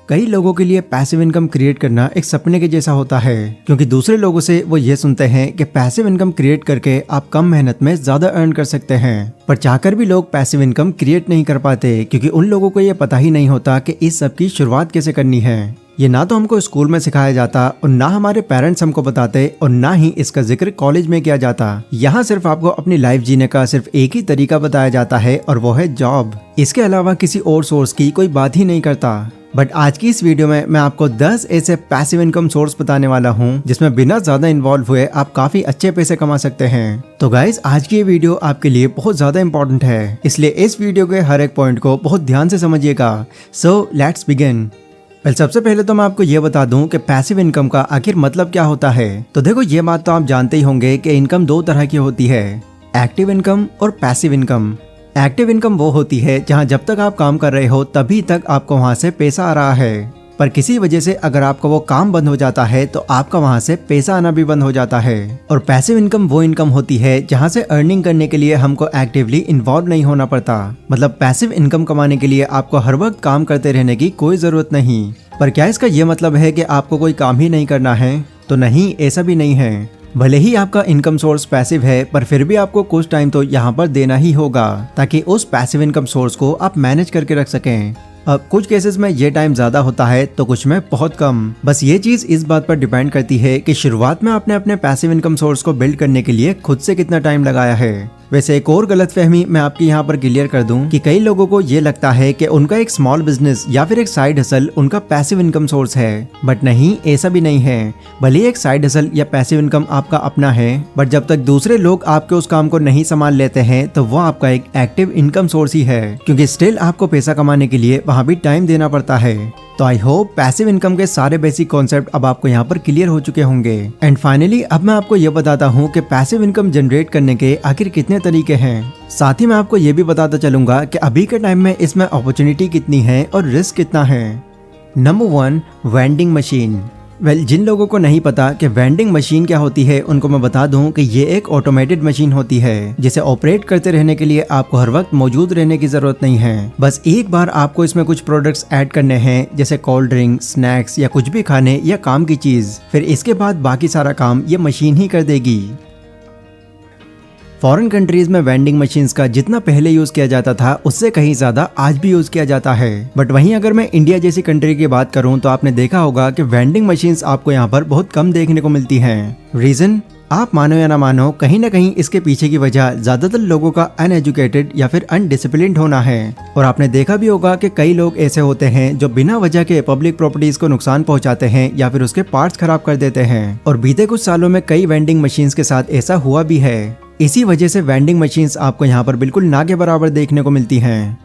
कई लोगों के लिए पैसिव इनकम क्रिएट करना एक सपने के जैसा होता है, क्योंकि दूसरे लोगों से वो ये सुनते हैं कि पैसिव इनकम क्रिएट करके आप कम मेहनत में ज्यादा अर्न कर सकते हैं। पर चाहकर भी लोग पैसिव इनकम क्रिएट नहीं कर पाते, क्योंकि उन लोगों को ये पता ही नहीं होता कि इस सब की शुरुआत कैसे करनी है। ये ना तो हमको स्कूल में सिखाया जाता और ना हमारे पेरेंट्स हमको बताते और ना ही इसका जिक्र कॉलेज में किया जाता। यहाँ सिर्फ आपको अपनी लाइफ जीने का सिर्फ एक ही तरीका बताया जाता है और वो है जॉब। इसके अलावा किसी और सोर्स की कोई बात ही नहीं करता। बट आज की इस वीडियो में मैं आपको 10 ऐसे पैसिव इनकम सोर्स बताने वाला हूँ जिसमें बिना ज्यादा इन्वॉल्व हुए आप काफी अच्छे पैसे कमा सकते हैं। तो गाइज आज की ये वीडियो आपके लिए बहुत ज्यादा इंपॉर्टेंट है, इसलिए इस वीडियो के हर एक पॉइंट को बहुत ध्यान से समझिएगा। So let's begin. सबसे पहले तो मैं आपको ये बता दूं कि पैसिव इनकम का आखिर मतलब क्या होता है। तो देखो, ये बात तो आप जानते ही होंगे कि इनकम दो तरह की होती है, एक्टिव इनकम और पैसिव इनकम। एक्टिव इनकम वो होती है जहां जब तक आप काम कर रहे हो तभी तक आपको वहां से पैसा आ रहा है, पर किसी वजह से अगर आपका वो काम बंद हो जाता है तो आपका वहां से पैसा आना भी बंद हो जाता है। और पैसिव इनकम वो इनकम होती है जहां से अर्निंग करने के लिए हमको एक्टिवली इन्वॉल्व नहीं होना पड़ता। मतलब पैसिव इनकम कमाने के लिए आपको हर वक्त काम करते रहने की कोई जरूरत नहीं। पर क्या इसका ये मतलब है कि आपको कोई काम ही नहीं करना है? तो नहीं, ऐसा भी नहीं है। भले ही आपका इनकम सोर्स पैसिव है, पर फिर भी आपको कुछ टाइम तो यहाँ पर देना ही होगा ताकि उस पैसिव इनकम सोर्स को आप मैनेज करके रख सकें। अब कुछ केसेस में ये टाइम ज्यादा होता है तो कुछ में बहुत कम। बस ये चीज इस बात पर डिपेंड करती है कि शुरुआत में आपने अपने पैसिव इनकम सोर्स को बिल्ड करने के लिए खुद से कितना टाइम लगाया है। वैसे एक और गलतफहमी मैं आपकी यहाँ पर क्लियर कर दूं कि कई लोगों को ये लगता है कि उनका एक स्मॉल बिजनेस या फिर एक साइड हसल उनका पैसिव इनकम सोर्स है, बट नहीं, ऐसा भी नहीं है। भले एक साइड हसल या पैसिव इनकम आपका अपना है, बट जब तक दूसरे लोग आपके उस काम को नहीं संभाल लेते हैं तो वो आपका एक एक्टिव इनकम सोर्स ही है, क्योंकि स्टिल आपको पैसा कमाने के लिए वहाँ भी टाइम देना पड़ता है। तो आई होप पैसिव इनकम के सारे बेसिक कॉन्सेप्ट अब आपको यहाँ पर क्लियर हो चुके होंगे। एंड फाइनली अब मैं आपको ये बताता हूँ कि पैसिव इनकम जनरेट करने के आखिर कितने तरीके हैं। साथ ही मैं आपको ये भी बताता चलूंगा कि अभी के टाइम में इसमें अपॉर्चुनिटी कितनी है और रिस्क कितना है। Number 1, vending machine. जिन लोगों को नहीं पता कि वेंडिंग मशीन क्या होती है उनको मैं बता दूं कि ये एक ऑटोमेटेड मशीन होती है जिसे ऑपरेट करते रहने के लिए आपको हर वक्त मौजूद रहने की जरूरत नहीं है। बस एक बार आपको इसमें कुछ प्रोडक्ट्स ऐड करने हैं, जैसे कोल्ड ड्रिंक, स्नैक्स या कुछ भी खाने या काम की चीज, फिर इसके बाद बाकी सारा काम ये मशीन ही कर देगी। फॉरेन कंट्रीज में वेंडिंग मशीन्स का जितना पहले यूज किया जाता था उससे कहीं ज्यादा आज भी यूज किया जाता है। बट वहीं अगर मैं इंडिया जैसी कंट्री की बात करूं तो आपने देखा होगा कि वेंडिंग मशीन्स आपको यहाँ पर बहुत कम देखने को मिलती हैं। रीजन आप मानो या ना मानो, कहीं ना कहीं इसके पीछे की वजह ज्यादातर लोगों का अनएजुकेटेड या फिर अनडिसिप्लिन्ड होना है। और आपने देखा भी होगा कि कई लोग ऐसे होते हैं जो बिना वजह के पब्लिक प्रॉपर्टीज को नुकसान पहुंचाते हैं या फिर उसके पार्ट्स खराब कर देते हैं। और बीते कुछ सालों में कई वेंडिंग मशीन्स के साथ ऐसा हुआ भी है। इसी वजह से वेंडिंग मशीन्स आपको यहाँ पर बिल्कुल ना के बराबर देखने को मिलती हैं।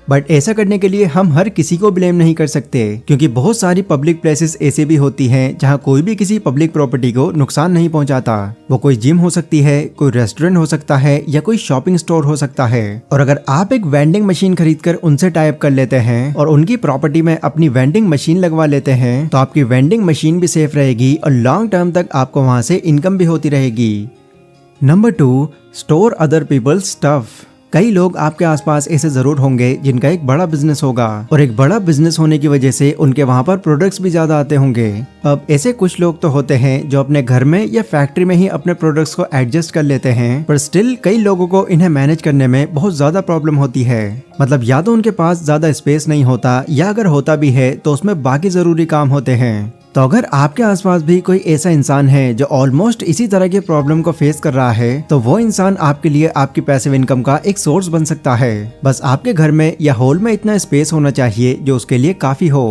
बट ऐसा करने के लिए हम हर किसी को ब्लेम नहीं कर सकते, क्योंकि बहुत सारी पब्लिक प्लेसेस ऐसे भी होती हैं जहाँ कोई भी किसी पब्लिक प्रॉपर्टी को नुकसान नहीं पहुँचाता। वो कोई जिम हो सकती है, कोई रेस्टोरेंट हो सकता है या कोई शॉपिंग स्टोर हो सकता है। और अगर आप एक वेंडिंग मशीन खरीदकर उनसे टाई अप कर लेते हैं और उनकी प्रॉपर्टी में अपनी वेंडिंग मशीन लगवा लेते हैं तो आपकी वेंडिंग मशीन भी सेफ रहेगी और लॉन्ग टर्म तक आपको वहाँ से इनकम भी होती रहेगी। Number 2, store other people's stuff. कई लोग आपके आसपास ऐसे जरूर होंगे जिनका एक बड़ा बिजनेस होगा और एक बड़ा बिजनेस होने की वजह से उनके वहाँ पर प्रोडक्ट्स भी ज्यादा आते होंगे। अब ऐसे कुछ लोग तो होते हैं जो अपने घर में या फैक्ट्री में ही अपने प्रोडक्ट्स को एडजस्ट कर लेते हैं, पर स्टिल कई लोगों को इन्हें मैनेज करने में बहुत ज्यादा प्रॉब्लम होती है। मतलब या तो उनके पास ज्यादा स्पेस नहीं होता या अगर होता भी है तो उसमें बाकी जरूरी काम होते हैं। तो अगर आपके आसपास भी कोई ऐसा इंसान है जो ऑलमोस्ट इसी तरह के प्रॉब्लम को फेस कर रहा है तो वो इंसान आपके लिए आपकी पैसिव इनकम का एक सोर्स बन सकता है। बस आपके घर में या हॉल में इतना स्पेस होना चाहिए जो उसके लिए काफी हो।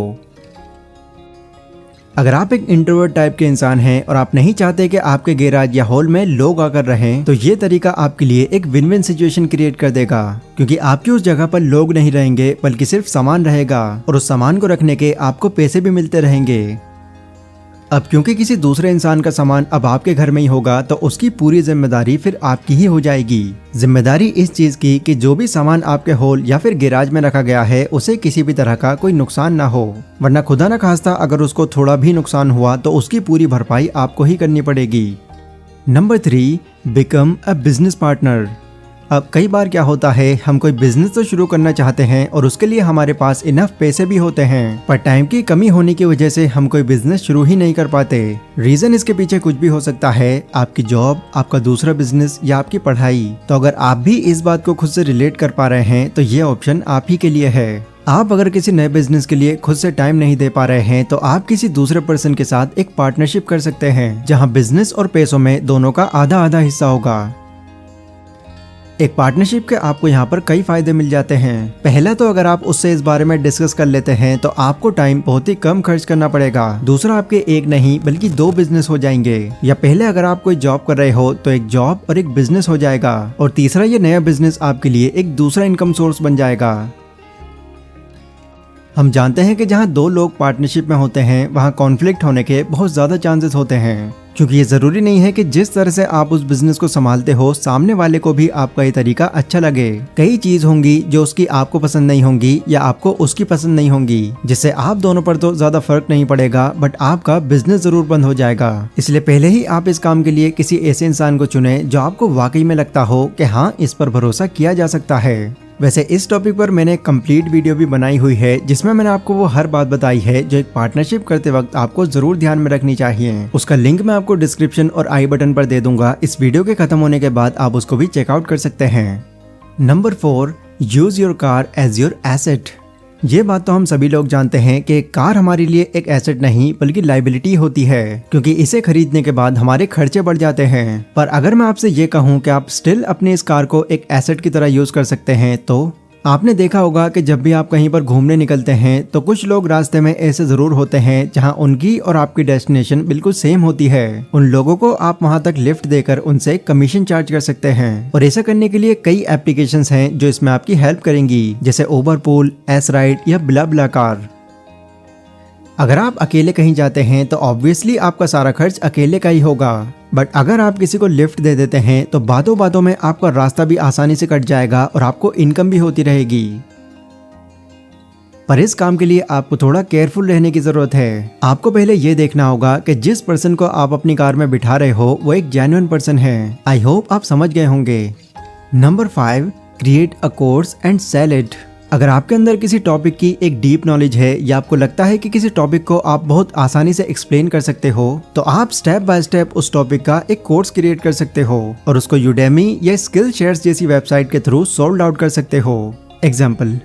अगर आप एक इंट्रोवर्ट टाइप के इंसान हैं और आप नहीं चाहते कि आपके गैराज या हॉल में लोग आकर रहें, तो ये तरीका आपके लिए एक विन विन सिचुएशन क्रिएट कर देगा, क्योंकि आपकी उस जगह पर लोग नहीं रहेंगे बल्कि सिर्फ सामान रहेगा और उस सामान को रखने के आपको पैसे भी मिलते रहेंगे। अब क्योंकि किसी दूसरे इंसान का सामान अब आपके घर में ही होगा तो उसकी पूरी जिम्मेदारी फिर आपकी ही हो जाएगी। जिम्मेदारी इस चीज की कि जो भी सामान आपके हॉल या फिर गैराज में रखा गया है उसे किसी भी तरह का कोई नुकसान ना हो, वरना खुदा न खास्ता अगर उसको थोड़ा भी नुकसान हुआ तो उसकी पूरी भरपाई आपको ही करनी पड़ेगी। Number 3, become a business partner. अब कई बार क्या होता है, हम कोई बिजनेस तो शुरू करना चाहते हैं और उसके लिए हमारे पास इनफ पैसे भी होते हैं, पर टाइम की कमी होने की वजह से हम कोई बिजनेस शुरू ही नहीं कर पाते। रीजन इसके पीछे कुछ भी हो सकता है, आपकी जॉब, आपका दूसरा बिजनेस या आपकी पढ़ाई। तो अगर आप भी इस बात को खुद से रिलेट कर पा रहे हैं तो ये ऑप्शन आप ही के लिए है। आप अगर किसी नए बिजनेस के लिए खुद से टाइम नहीं दे पा रहे हैं तो आप किसी दूसरे पर्सन के साथ एक पार्टनरशिप कर सकते हैं, जहां बिजनेस और पैसों में दोनों का आधा आधा हिस्सा होगा। एक पार्टनरशिप के आपको यहाँ पर कई फायदे मिल जाते हैं। पहला तो अगर आप उससे इस बारे में डिस्कस कर लेते हैं तो आपको टाइम बहुत ही कम खर्च करना पड़ेगा। दूसरा, आपके एक नहीं बल्कि 2 बिजनेस हो जाएंगे। या पहले अगर आप कोई जॉब कर रहे हो तो एक जॉब और एक बिजनेस हो जाएगा, और तीसरा, ये नया बिजनेस आपके लिए एक दूसरा इनकम सोर्स बन जाएगा। हम जानते हैं कि जहाँ 2 लोग पार्टनरशिप में होते हैं वहाँ कॉन्फ्लिक्ट होने के बहुत ज्यादा चांसेस होते हैं, क्योंकि ये जरूरी नहीं है कि जिस तरह से आप उस बिजनेस को संभालते हो सामने वाले को भी आपका ये तरीका अच्छा लगे। कई चीज होंगी जो उसकी आपको पसंद नहीं होंगी या आपको उसकी पसंद नहीं होंगी, जिससे आप दोनों पर तो ज्यादा फर्क नहीं पड़ेगा, बट आपका बिजनेस जरूर बंद हो जाएगा। इसलिए पहले ही आप इस काम के लिए किसी ऐसे इंसान को चुने जो आपको वाकई में लगता हो कि हाँ, इस पर भरोसा किया जा सकता है। वैसे इस टॉपिक पर मैंने कंप्लीट वीडियो भी बनाई हुई है, जिसमें मैंने आपको वो हर बात बताई है जो एक पार्टनरशिप करते वक्त आपको जरूर ध्यान में रखनी चाहिए। उसका लिंक मैं आपको डिस्क्रिप्शन और आई बटन पर दे दूंगा। इस वीडियो के खत्म होने के बाद आप उसको भी चेकआउट कर सकते हैं। Number 4, use your car as your asset. ये बात तो हम सभी लोग जानते हैं कि कार हमारे लिए एक एसेट नहीं बल्कि लाइबिलिटी होती है, क्योंकि इसे खरीदने के बाद हमारे खर्चे बढ़ जाते हैं। पर अगर मैं आपसे ये कहूँ कि आप स्टिल अपने इस कार को एक एसेट की तरह यूज कर सकते हैं, तो आपने देखा होगा कि जब भी आप कहीं पर घूमने निकलते हैं तो कुछ लोग रास्ते में ऐसे जरूर होते हैं जहां उनकी और आपकी डेस्टिनेशन बिल्कुल सेम होती है। उन लोगों को आप वहां तक लिफ्ट देकर उनसे कमीशन चार्ज कर सकते हैं, और ऐसा करने के लिए कई एप्लीकेशंस हैं जो इसमें आपकी हेल्प करेंगी, जैसे उबर पूल, एस राइड या ब्लाब्लाकार। अगर आप अकेले कहीं जाते हैं तो ऑब्वियसली आपका सारा खर्च अकेले का ही होगा, बट अगर आप किसी को लिफ्ट दे देते हैं तो बातों बातों में आपका रास्ता भी आसानी से कट जाएगा और आपको इनकम भी होती रहेगी। पर इस काम के लिए आपको थोड़ा केयरफुल रहने की जरूरत है। आपको पहले ये देखना होगा कि जिस पर्सन को आप अपनी कार में बिठा रहे हो वो एक जेन्युइन पर्सन है। आई होप आप समझ गए होंगे। Number 5, create a course and sell it. अगर आपके अंदर किसी टॉपिक की एक डीप नॉलेज है या आपको लगता है कि किसी टॉपिक को आप बहुत आसानी से एक्सप्लेन कर सकते हो, तो आप स्टेप बाय स्टेप उस टॉपिक का एक कोर्स क्रिएट कर सकते हो और उसको यूडेमी या स्किल शेयर्स जैसी वेबसाइट के थ्रू सोल्ड आउट कर सकते हो। एग्जाम्पल,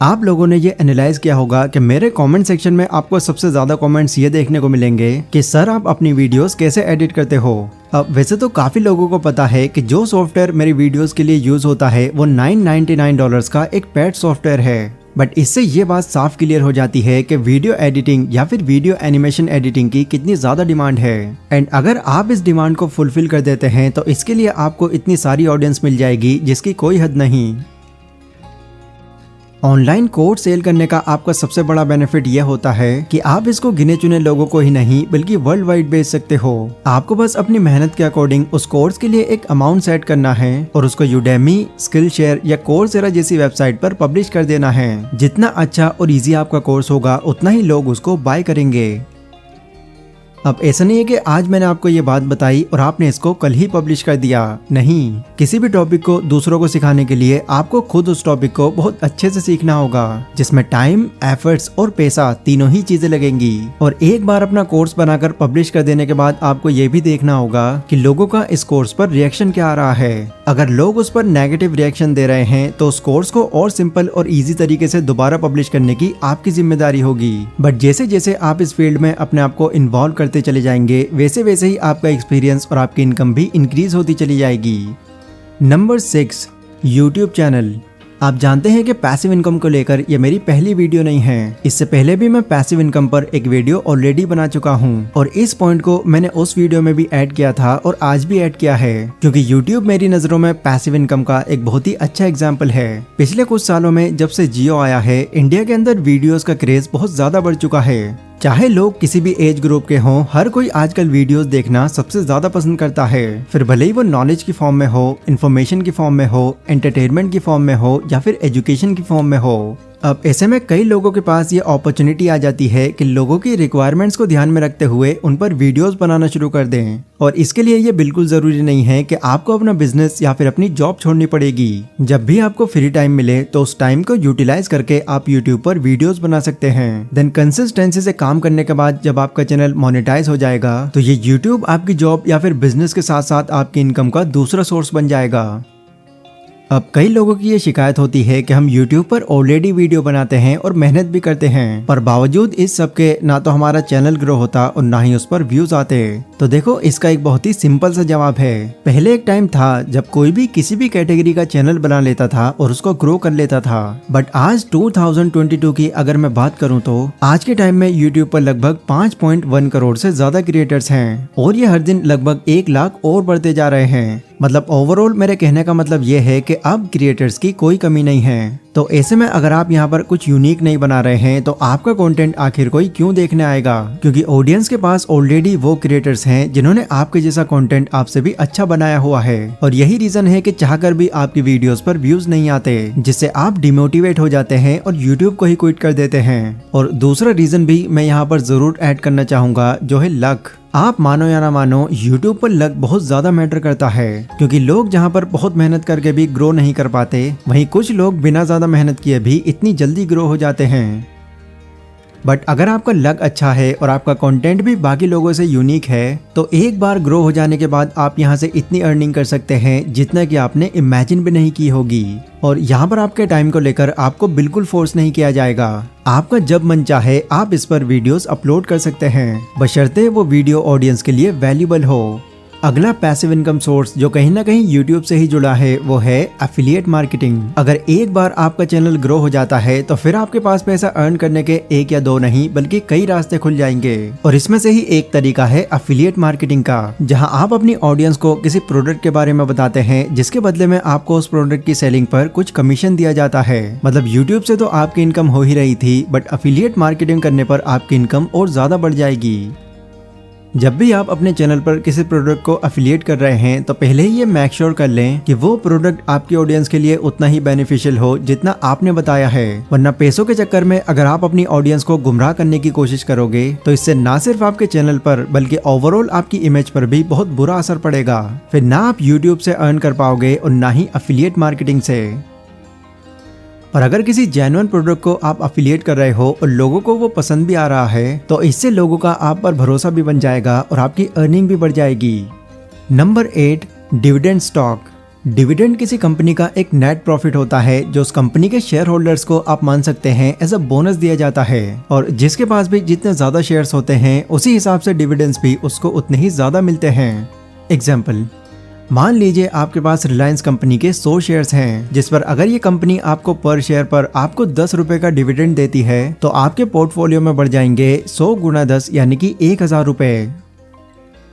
आप लोगों ने ये एनालाइज किया होगा कि मेरे कमेंट सेक्शन में आपको सबसे ज्यादा कमेंट्स ये देखने को मिलेंगे कि सर आप अपनी वीडियोस कैसे एडिट करते हो। अब वैसे तो काफी लोगों को पता है कि जो सॉफ्टवेयर मेरी वीडियोस के लिए यूज होता है वो $999 का एक पेड सॉफ्टवेयर है, बट इससे ये बात साफ क्लियर हो जाती है कि वीडियो एडिटिंग या फिर वीडियो एनिमेशन एडिटिंग की कितनी ज्यादा डिमांड है। एंड अगर आप इस डिमांड को फुलफिल कर देते हैं तो इसके लिए आपको इतनी सारी ऑडियंस मिल जाएगी जिसकी कोई हद नहीं। ऑनलाइन कोर्स सेल करने का आपका सबसे बड़ा बेनिफिट यह होता है कि आप इसको गिने चुने लोगों को ही नहीं बल्कि वर्ल्ड वाइड बेच सकते हो। आपको बस अपनी मेहनत के अकॉर्डिंग उस कोर्स के लिए एक अमाउंट सेट करना है और उसको यूडेमी, स्किल शेयर या कोर्सेरा जैसी वेबसाइट पर पब्लिश कर देना है। जितना अच्छा और इजी आपका कोर्स होगा उतना ही लोग उसको बाय करेंगे। अब ऐसा नहीं है कि आज मैंने आपको ये बात बताई और आपने इसको कल ही पब्लिश कर दिया। नहीं, किसी भी टॉपिक को दूसरों को सिखाने के लिए आपको खुद उस टॉपिक को बहुत अच्छे से सीखना होगा, जिसमें टाइम, एफर्ट्स और पैसा तीनों ही चीजें लगेंगी। और एक बार अपना कोर्स बनाकर पब्लिश कर देने के बाद आपको ये भी देखना होगा कि लोगों का इस कोर्स पर रिएक्शन क्या आ रहा है। अगर लोग उस पर नेगेटिव रिएक्शन दे रहे हैं तो उस कोर्स को और सिंपल और इजी तरीके से दोबारा पब्लिश करने की आपकी जिम्मेदारी होगी। बट जैसे जैसे आप इस फील्ड में अपने आप को इन्वॉल्व करते चले जाएंगे वैसे वैसे ही आपका एक्सपीरियंस और आपकी इनकम भी इंक्रीज होती चली जाएगी। Number 6, YouTube channel. आप जानते हैं कि पैसिव इनकम को लेकर ये मेरी पहली वीडियो नहीं है। इससे पहले भी मैं पैसिव इनकम पर एक वीडियो ऑलरेडी बना चुका हूँ और इस पॉइंट को मैंने उस वीडियो में भी ऐड किया था और आज भी ऐड किया है, क्योंकि यूट्यूब मेरी नजरों में पैसिव इनकम का एक बहुत ही अच्छा एग्जाम्पल है। पिछले कुछ सालों में जब से जियो आया है, इंडिया के अंदर वीडियोस का क्रेज बहुत ज्यादा बढ़ चुका है। चाहे लोग किसी भी एज ग्रुप के हों, हर कोई आजकल वीडियोस देखना सबसे ज्यादा पसंद करता है। फिर भले ही वो नॉलेज की फॉर्म में हो, इन्फॉर्मेशन की फॉर्म में हो, एंटरटेनमेंट की फॉर्म में हो या फिर एजुकेशन की फॉर्म में हो। अब ऐसे में कई लोगों के पास ये अपॉर्चुनिटी आ जाती है कि लोगों की रिक्वायरमेंट्स को ध्यान में रखते हुए उन पर वीडियोस बनाना शुरू कर दें। और इसके लिए ये बिल्कुल जरूरी नहीं है कि आपको अपना बिजनेस या फिर अपनी जॉब छोड़नी पड़ेगी। जब भी आपको फ्री टाइम मिले तो उस टाइम को यूटिलाइज करके आप यूट्यूब पर वीडियोस बना सकते हैं। देन कंसिस्टेंसी से काम करने के बाद जब आपका चैनल मोनेटाइज हो जाएगा तो ये यूट्यूब आपकी जॉब या फिर बिजनेस के साथ साथ आपकी इनकम का दूसरा सोर्स बन जाएगा। अब कई लोगों की ये शिकायत होती है कि हम YouTube पर ऑलरेडी वीडियो बनाते हैं और मेहनत भी करते हैं, पर बावजूद इस सब के ना तो हमारा चैनल ग्रो होता और ना ही उस पर व्यूज आते। तो देखो, इसका एक बहुत ही सिंपल सा जवाब है। पहले एक टाइम था जब कोई भी किसी भी कैटेगरी का चैनल बना लेता था और उसको ग्रो कर लेता था, बट आज 2022 की अगर मैं बात करूँ तो आज के टाइम में YouTube पर लगभग 5.1 करोड़ से ज्यादा क्रिएटर्स हैं और ये हर दिन लगभग 1 लाख और बढ़ते जा रहे हैं। मतलब ओवरऑल मेरे कहने का मतलब ये है कि अब क्रिएटर्स की कोई कमी नहीं है। तो ऐसे में अगर आप यहाँ पर कुछ यूनिक नहीं बना रहे हैं तो आपका कंटेंट आखिर कोई क्यों देखने आएगा, क्योंकि ऑडियंस के पास ऑलरेडी वो क्रिएटर्स हैं जिन्होंने आपके जैसा कंटेंट आपसे भी अच्छा बनाया हुआ है। और यही रीजन है कि चाहकर भी आपकी वीडियोस पर व्यूज नहीं आते, जिससे आप डिमोटिवेट हो जाते हैं और यूट्यूब को ही क्विट कर देते हैं। और दूसरा रीजन भी मैं यहाँ पर जरूर ऐड करना चाहूंगा, जो है लक। आप मानो या ना मानो, YouTube पर लक बहुत ज्यादा मैटर करता है, क्योंकि लोग जहाँ पर बहुत मेहनत करके भी ग्रो नहीं कर पाते, वहीं कुछ लोग बिना ज्यादा मेहनत किए भी इतनी जल्दी ग्रो हो जाते हैं। बट अगर आपका लक अच्छा है और आपका कंटेंट भी बाकी लोगों से यूनिक है तो एक बार ग्रो हो जाने के बाद आप यहाँ से इतनी अर्निंग कर सकते हैं जितना कि आपने इमेजिन भी नहीं की होगी। और यहाँ पर आपके टाइम को लेकर आपको बिल्कुल फोर्स नहीं किया जाएगा। आपका जब मन चाहे आप इस पर वीडियोस अपलोड कर सकते हैं, बशर्ते वो वीडियो ऑडियंस के लिए वैल्यूबल हो। अगला पैसिव इनकम सोर्स जो कहीं ना कहीं YouTube से ही जुड़ा है वो है एफिलिएट मार्केटिंग। अगर एक बार आपका चैनल ग्रो हो जाता है तो फिर आपके पास पैसा अर्न करने के 1 या 2 नहीं बल्कि कई रास्ते खुल जाएंगे। और इसमें से ही एक तरीका है एफिलिएट मार्केटिंग का, जहां आप अपनी ऑडियंस को किसी प्रोडक्ट के बारे में बताते हैं जिसके बदले में आपको उस प्रोडक्ट की सेलिंग पर कुछ कमीशन दिया जाता है। मतलब YouTube से तो आपकी इनकम हो ही रही थी, बट एफिलिएट मार्केटिंग करने पर आपकी इनकम और ज्यादा बढ़ जाएगी। जब भी आप अपने चैनल पर किसी प्रोडक्ट को एफिलिएट कर रहे हैं तो पहले ही ये मेक श्योर कर लें कि वो प्रोडक्ट आपकी ऑडियंस के लिए उतना ही बेनिफिशियल हो जितना आपने बताया है, वरना पैसों के चक्कर में अगर आप अपनी ऑडियंस को गुमराह करने की कोशिश करोगे तो इससे ना सिर्फ आपके चैनल पर बल्कि ओवरऑल आपकी इमेज पर भी बहुत बुरा असर पड़ेगा। फिर ना आप यूट्यूब से अर्न कर पाओगे और ना ही एफिलिएट मार्केटिंग से। और अगर किसी जेन्युइन प्रोडक्ट को आप एफिलिएट कर रहे हो और लोगों को वो पसंद भी आ रहा है तो इससे लोगों का आप पर भरोसा भी बन जाएगा और आपकी अर्निंग भी बढ़ जाएगी। Number 8, dividend stock. डिविडेंड किसी कंपनी का एक नेट प्रॉफिट होता है जो उस कंपनी के शेयर होल्डर्स को आप मान सकते हैं एज अ बोनस दिया जाता है। और जिसके पास भी जितने ज्यादा शेयर्स होते हैं उसी हिसाब से डिविडेंड्स भी उसको उतने ही ज्यादा मिलते हैं। एग्जाम्पल, मान लीजिए आपके पास रिलायंस कंपनी के 100 शेयर्स हैं, जिस पर अगर ये कंपनी आपको पर शेयर पर आपको 10 रुपए का डिविडेंड देती है तो आपके पोर्टफोलियो में बढ़ जाएंगे 100 गुना 10 यानी कि 1000 रुपए।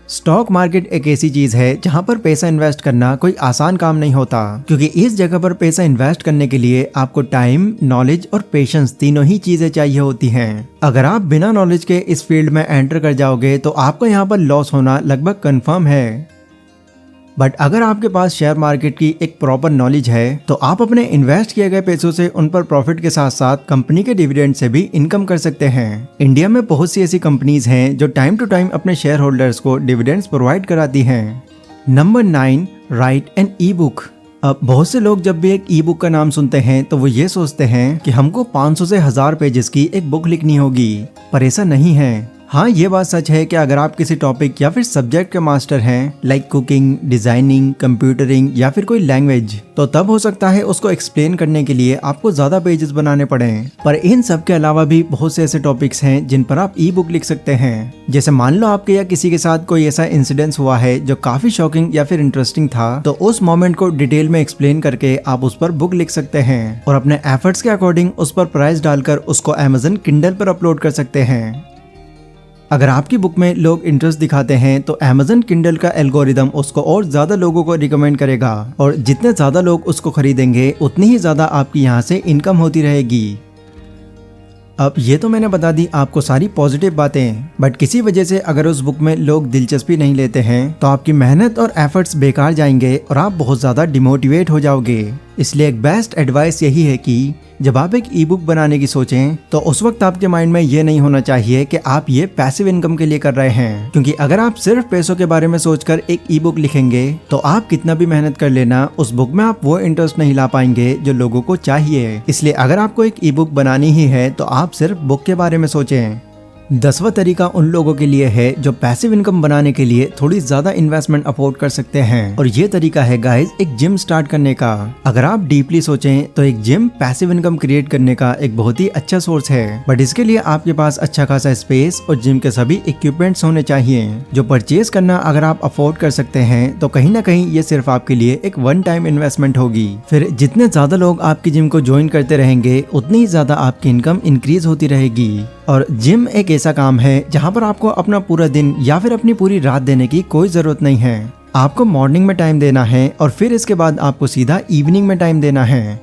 स्टॉक मार्केट एक ऐसी चीज है जहां पर पैसा इन्वेस्ट करना कोई आसान काम नहीं होता, क्योंकि इस जगह पर पैसा इन्वेस्ट करने के लिए आपको टाइम, नॉलेज और पेशेंस तीनों ही चीजें चाहिए होती हैं। अगर आप बिना नॉलेज के इस फील्ड में एंटर कर जाओगे तो आपको यहाँ पर लॉस होना लगभग कंफर्म है। बट अगर आपके पास शेयर मार्केट की एक प्रॉपर नॉलेज है तो आप अपने इन्वेस्ट किए गए पैसों से उन पर प्रॉफिट के साथ साथ कंपनी के डिविडेंड से भी इनकम कर सकते हैं। इंडिया में बहुत सी ऐसी कंपनीज हैं जो टाइम टू टाइम अपने शेयर होल्डर्स को डिविडेंड्स प्रोवाइड कराती हैं। Number 9, write an ebook. अब बहुत से लोग जब भी एक ई बुक का नाम सुनते हैं तो वो ये सोचते हैं कि हमको 500 से 1000 पेजेस की एक बुक लिखनी होगी, पर ऐसा नहीं है। हाँ, ये बात सच है कि अगर आप किसी टॉपिक या फिर सब्जेक्ट के मास्टर हैं, लाइक कुकिंग, डिजाइनिंग, कंप्यूटरिंग या फिर कोई लैंग्वेज, तो तब हो सकता है उसको एक्सप्लेन करने के लिए आपको ज्यादा पेजेस बनाने पड़े। पर इन सब के अलावा भी बहुत से ऐसे टॉपिक्स हैं जिन पर आप ई बुक लिख सकते हैं। जैसे मान लो आपके या किसी के साथ कोई ऐसा इंसिडेंस हुआ है जो काफी शॉकिंग या फिर इंटरेस्टिंग था, तो उस मोमेंट को डिटेल में एक्सप्लेन करके आप उस पर बुक लिख सकते हैं और अपने एफर्ट्स के अकॉर्डिंग उस पर प्राइस डालकर उसको Amazon Kindle पर अपलोड कर सकते हैं। अगर आपकी बुक में लोग इंटरेस्ट दिखाते हैं तो Amazon Kindle का एल्गोरिदम उसको और ज्यादा लोगों को रिकमेंड करेगा और जितने ज्यादा लोग उसको खरीदेंगे उतनी ही ज्यादा आपकी यहाँ से इनकम होती रहेगी। अब ये तो मैंने बता दी आपको सारी पॉजिटिव बातें, बट किसी वजह से अगर उस बुक में लोग दिलचस्पी नहीं लेते हैं तो आपकी मेहनत और एफर्ट्स बेकार जाएंगे और आप बहुत ज्यादा डिमोटिवेट हो जाओगे। इसलिए एक बेस्ट एडवाइस यही है कि जब आप एक ई बुक बनाने की सोचें तो उस वक्त आपके माइंड में ये नहीं होना चाहिए कि आप ये पैसिव इनकम के लिए कर रहे हैं, क्योंकि अगर आप सिर्फ पैसों के बारे में सोचकर एक ई बुक लिखेंगे तो आप कितना भी मेहनत कर लेना, उस बुक में आप वो इंटरेस्ट नहीं ला पाएंगे जो लोगों को चाहिए। इसलिए अगर आपको एक ई बुक बनानी ही है तो आप सिर्फ बुक के बारे में सोचें। 10वां तरीका उन लोगों के लिए है जो पैसिव इनकम बनाने के लिए थोड़ी ज्यादा इन्वेस्टमेंट अफोर्ड कर सकते हैं, और ये तरीका है गाइस एक जिम स्टार्ट करने का। अगर आप डीपली सोचें तो एक जिम पैसिव इनकम क्रिएट करने का एक बहुत ही अच्छा सोर्स है, बट इसके लिए आपके पास अच्छा खासा स्पेस और जिम के सभी इक्विपमेंट्स होने चाहिए, जो परचेज करना अगर आप अफोर्ड कर सकते हैं तो कहीं ना कहीं ये सिर्फ आपके लिए एक वन टाइम इन्वेस्टमेंट होगी। फिर जितने ज्यादा लोग आपकी जिम को ज्वाइन करते रहेंगे उतनी ही ज्यादा आपकी इनकम इंक्रीज होती रहेगी। और जिम एक ऐसा काम है जहाँ पर आपको अपना पूरा दिन या फिर अपनी पूरी रात देने की कोई जरूरत नहीं है। आपको मॉर्निंग में टाइम देना है और फिर इसके बाद आपको सीधा इवनिंग में टाइम देना है।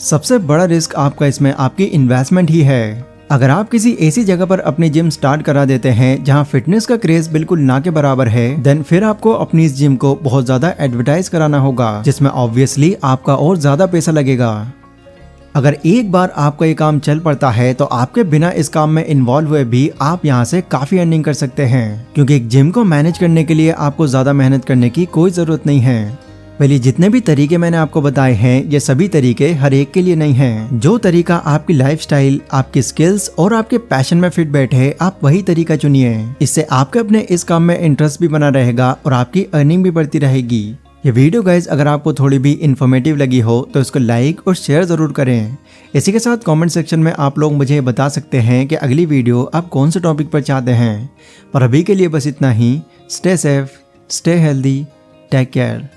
सबसे बड़ा रिस्क आपका इसमें आपकी इन्वेस्टमेंट ही है। अगर आप किसी ऐसी जगह पर अपनी जिम स्टार्ट करा देते हैं जहां फिटनेस का क्रेज बिल्कुल ना के बराबर है, देन फिर आपको अपनी इस जिम को बहुत ज्यादा एडवर्टाइज कराना होगा, जिसमें ऑब्वियसली आपका और ज्यादा पैसा लगेगा। अगर एक बार आपका ये काम चल पड़ता है तो आपके बिना इस काम में इन्वॉल्व हुए भी आप यहाँ से काफी अर्निंग कर सकते हैं, क्योंकि एक जिम को मैनेज करने के लिए आपको ज्यादा मेहनत करने की कोई जरूरत नहीं है। पहले जितने भी तरीके मैंने आपको बताए हैं ये सभी तरीके हर एक के लिए नहीं हैं। जो तरीका आपकी लाइफस्टाइल, आपकी स्किल्स और आपके पैशन में फिट बैठे आप वही तरीका चुनिए। इससे आपके अपने इस काम में इंटरेस्ट भी बना रहेगा और आपकी अर्निंग भी बढ़ती रहेगी। ये वीडियो गाइज अगर आपको थोड़ी भी इन्फॉर्मेटिव लगी हो तो इसको लाइक और शेयर जरूर करें। इसी के साथ कमेंट सेक्शन में आप लोग मुझे बता सकते हैं कि अगली वीडियो आप कौन से टॉपिक पर चाहते हैं। पर अभी के लिए बस इतना ही। Stay safe, stay healthy, take care.